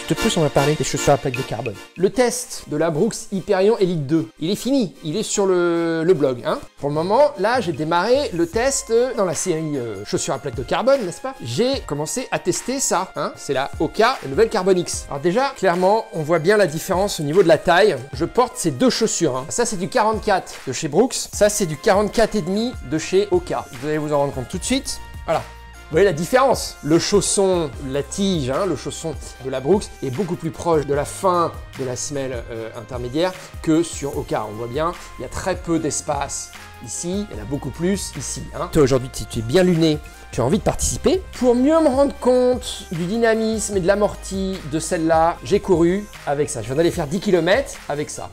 te pousse, on va parler des chaussures à plaque de carbone. Le test de la Brooks Hyperion Elite 2, il est fini, il est sur le blog. Hein. Pour le moment, là, j'ai démarré le test dans la série chaussures à plaque de carbone, n'est-ce pas? J'ai commencé à tester ça. Hein. C'est la Hoka, la nouvelle Carbon X. Alors déjà, clairement, on voit bien la différence au niveau de la taille. Je porte ces deux chaussures. Hein. Ça, c'est du 44 de chez Brooks. Ça, c'est du 44,5 de chez Hoka. Vous allez vous en rendre compte tout de suite. Voilà. Vous voyez la différence? Le chausson, la tige, hein, le chausson de la Brooks est beaucoup plus proche de la fin de la semelle intermédiaire que sur Hoka. On voit bien, il y a très peu d'espace ici, il y en a beaucoup plus ici. Hein. Toi aujourd'hui, si tu es bien luné, tu as envie de participer. Pour mieux me rendre compte du dynamisme et de l'amorti de celle-là, j'ai couru avec ça. Je viens d'aller faire 10 km avec ça.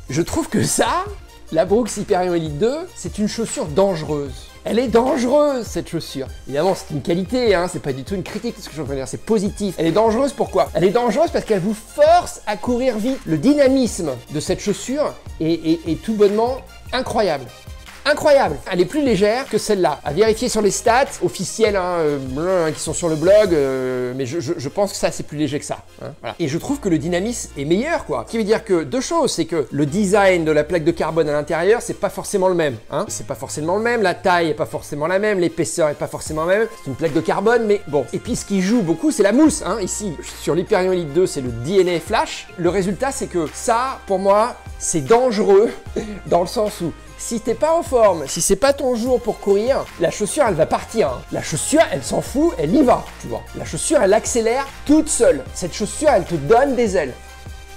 Je trouve que ça, la Brooks Hyperion Elite 2, c'est une chaussure dangereuse. Elle est dangereuse, cette chaussure. Évidemment, c'est une qualité, hein, c'est pas du tout une critique, ce que je veux dire, c'est positif. Elle est dangereuse, pourquoi? Elle est dangereuse parce qu'elle vous force à courir vite. Le dynamisme de cette chaussure est tout bonnement incroyable. Incroyable. Elle est plus légère que celle-là. À vérifier sur les stats officielles qui sont sur le blog, mais je pense que ça c'est plus léger que ça. Hein, voilà. Et je trouve que le dynamisme est meilleur, quoi. Ce qui veut dire que deux choses, c'est que le design de la plaque de carbone à l'intérieur, c'est pas forcément le même. Hein. C'est pas forcément le même, la taille est pas forcément la même, l'épaisseur est pas forcément la même. C'est une plaque de carbone, mais bon. Et puis ce qui joue beaucoup, c'est la mousse. Hein. Ici, sur l'Hyperion Elite 2, c'est le DNA Flash. Le résultat, c'est que ça, pour moi, c'est dangereux dans le sens où si t'es pas en forme, si c'est pas ton jour pour courir, la chaussure elle va partir. Hein. La chaussure elle s'en fout, elle y va, tu vois. La chaussure elle accélère toute seule. Cette chaussure elle te donne des ailes.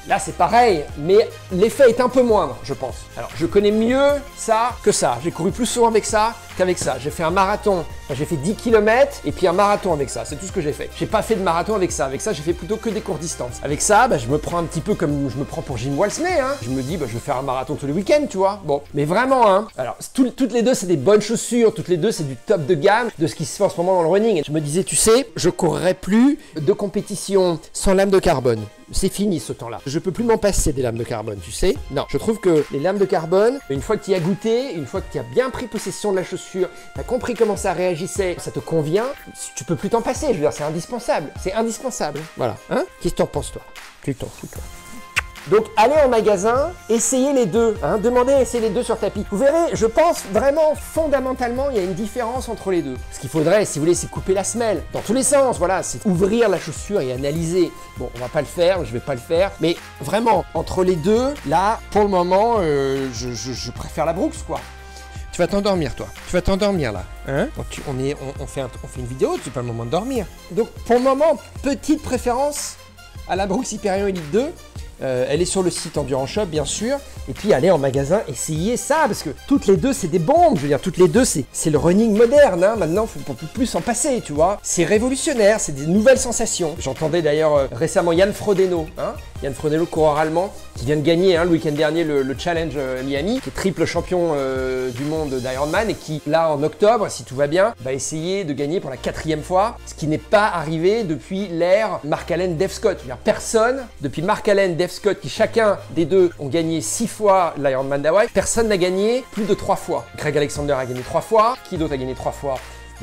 Là c'est pareil, mais l'effet est un peu moindre, je pense. Alors je connais mieux ça que ça. J'ai couru plus souvent avec ça qu'avec ça. J'ai fait un marathon, enfin, j'ai fait 10 km et puis un marathon avec ça. C'est tout ce que j'ai fait. J'ai pas fait de marathon avec ça. Avec ça, j'ai fait plutôt que des courtes distances. Avec ça, je me prends un petit peu comme je me prends pour Jim Walsney. Hein. Je me dis, je vais faire un marathon tous les week-ends, tu vois. Bon, mais vraiment, hein. Alors, toutes les deux, c'est des bonnes chaussures. Toutes les deux, c'est du top de gamme de ce qui se fait en ce moment dans le running. Et je me disais, tu sais, je courrai plus de compétition sans lame de carbone. C'est fini ce temps-là. Je peux plus m'en passer des lames de carbone, tu sais. Non, je trouve que les lames de carbone, une fois que tu y as goûté, une fois que tu as bien pris possession de la chaussure, tu as compris comment ça réagissait, ça te convient, tu peux plus t'en passer. Je veux dire, c'est indispensable. C'est indispensable. Voilà. Hein? Qu'est-ce que t'en penses, toi? Tu t'en fous, toi. Donc, allez en magasin, essayez les deux. Hein, demandez à essayer les deux sur tapis. Vous verrez, je pense vraiment, fondamentalement, il y a une différence entre les deux. Ce qu'il faudrait, si vous voulez, c'est couper la semelle. Dans tous les sens, voilà, c'est ouvrir la chaussure et analyser. Bon, on va pas le faire, je vais pas le faire. Mais vraiment, entre les deux, là, pour le moment, je préfère la Brooks, quoi. Tu vas t'endormir, toi. Tu vas t'endormir, là. Hein? Donc, on fait une vidéo, c'est pas le moment de dormir. Donc, pour le moment, petite préférence à la Brooks Hyperion Elite 2. Elle est sur le site Endurance Shop, bien sûr. Et puis, allez en magasin, essayez ça, parce que toutes les deux, c'est des bombes. Je veux dire, toutes les deux, c'est le running moderne. Hein. Maintenant, on peut plus s'en passer, tu vois. C'est révolutionnaire, c'est des nouvelles sensations. J'entendais d'ailleurs récemment Jan Frodeno, hein. Jan Frodeno, coureur allemand, qui vient de gagner le week-end dernier le Challenge Miami, qui est triple champion du monde d'Ironman et qui, là, en octobre, si tout va bien, va essayer de gagner pour la 4e fois, ce qui n'est pas arrivé depuis l'ère Mark Allen, Dave Scott. Je veux dire, personne, depuis Mark Allen, Dave Scott, qui chacun des deux ont gagné 6 fois l'Ironman d'Hawaï, personne n'a gagné plus de 3 fois. Greg Alexander a gagné 3 fois, qui d'autre a gagné 3 fois?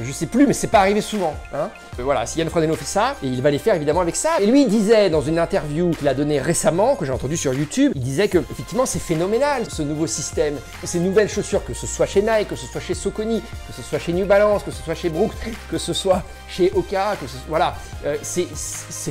Je sais plus, mais c'est pas arrivé souvent. Hein. Voilà, si Jan Frodeno fait ça, et il va les faire évidemment avec ça. Et lui, il disait dans une interview qu'il a donnée récemment, que j'ai entendu sur YouTube, il disait que effectivement c'est phénoménal ce nouveau système, ces nouvelles chaussures, que ce soit chez Nike, que ce soit chez Saucony, que ce soit chez New Balance, que ce soit chez Brooks, que ce soit chez Hoka, voilà, c'est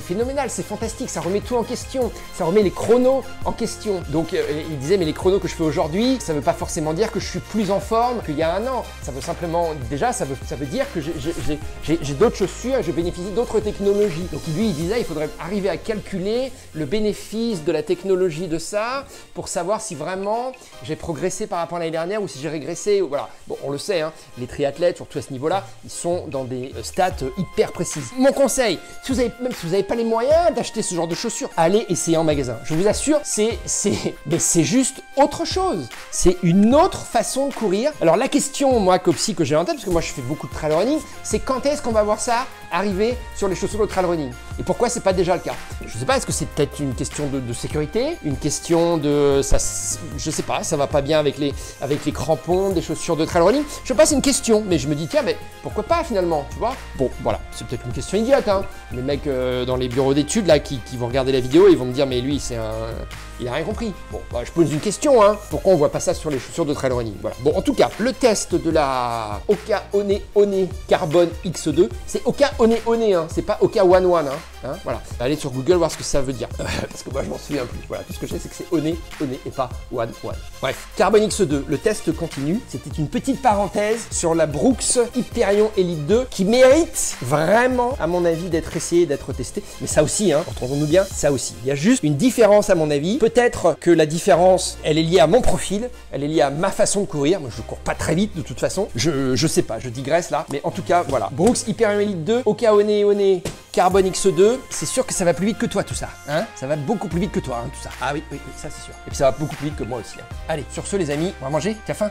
phénoménal, c'est fantastique, ça remet tout en question, ça remet les chronos en question. Donc il disait, mais les chronos que je fais aujourd'hui, ça veut pas forcément dire que je suis plus en forme qu'il y a un an. Ça veut simplement, déjà, ça veut dire que j'ai d'autres chaussures et je bénéficie d'autres technologies. Donc lui, il disait, il faudrait arriver à calculer le bénéfice de la technologie de ça pour savoir si vraiment j'ai progressé par rapport à l'année dernière ou si j'ai régressé. Voilà. Bon, on le sait, hein, les triathlètes, surtout à ce niveau-là, ils sont dans des stats hyper précises. Mon conseil, même si vous n'avez pas les moyens d'acheter ce genre de chaussures, allez essayer en magasin. Je vous assure, c'est juste autre chose. C'est une autre façon de courir. Alors la question, moi, Copsy, que j'ai en tête, parce que moi je fais beaucoup de trail running, c'est quand est-ce qu'on va voir ça arriver sur les chaussures de trail running. Et pourquoi c'est pas déjà le cas? Je sais pas, est-ce que c'est peut-être une question de sécurité, une question de... ça, je sais pas, ça va pas bien avec les crampons des chaussures de trail running. Je sais pas, c'est une question, mais je me dis tiens, mais pourquoi pas finalement, tu vois? Bon, voilà, c'est peut-être une question idiote, hein. Les mecs dans les bureaux d'études là qui vont regarder la vidéo, ils vont me dire mais lui il a rien compris. Bon, bah, je pose une question, hein. Pourquoi on voit pas ça sur les chaussures de trail running? Voilà. Bon, en tout cas, le test de la Hoka One Carbon X2, c'est Hoka One, hein. C'est pas Hoka One, hein. Voilà. Allez sur Google voir ce que ça veut dire. Parce que moi, je m'en souviens plus. Voilà. Tout ce que je sais, c'est que c'est One et pas One. Bref. Carbon X2, le test continue. C'était une petite parenthèse sur la Brooks Hyperion Elite 2 qui mérite vraiment, à mon avis, d'être essayée, d'être testée. Mais ça aussi, hein. Entendons-nous bien, ça aussi. Il y a juste une différence, à mon avis. Peut-être que la différence, elle est liée à mon profil, elle est liée à ma façon de courir. Moi, je cours pas très vite de toute façon. Je sais pas, je digresse là. Mais en tout cas, voilà. Brooks Hyperion Elite 2, Hoka One Carbon X2. C'est sûr que ça va plus vite que toi, tout ça. Hein, ça va beaucoup plus vite que toi, hein, tout ça. Ah oui, ça c'est sûr. Et puis ça va beaucoup plus vite que moi aussi. Hein. Allez, sur ce, les amis, on va manger. T'as faim?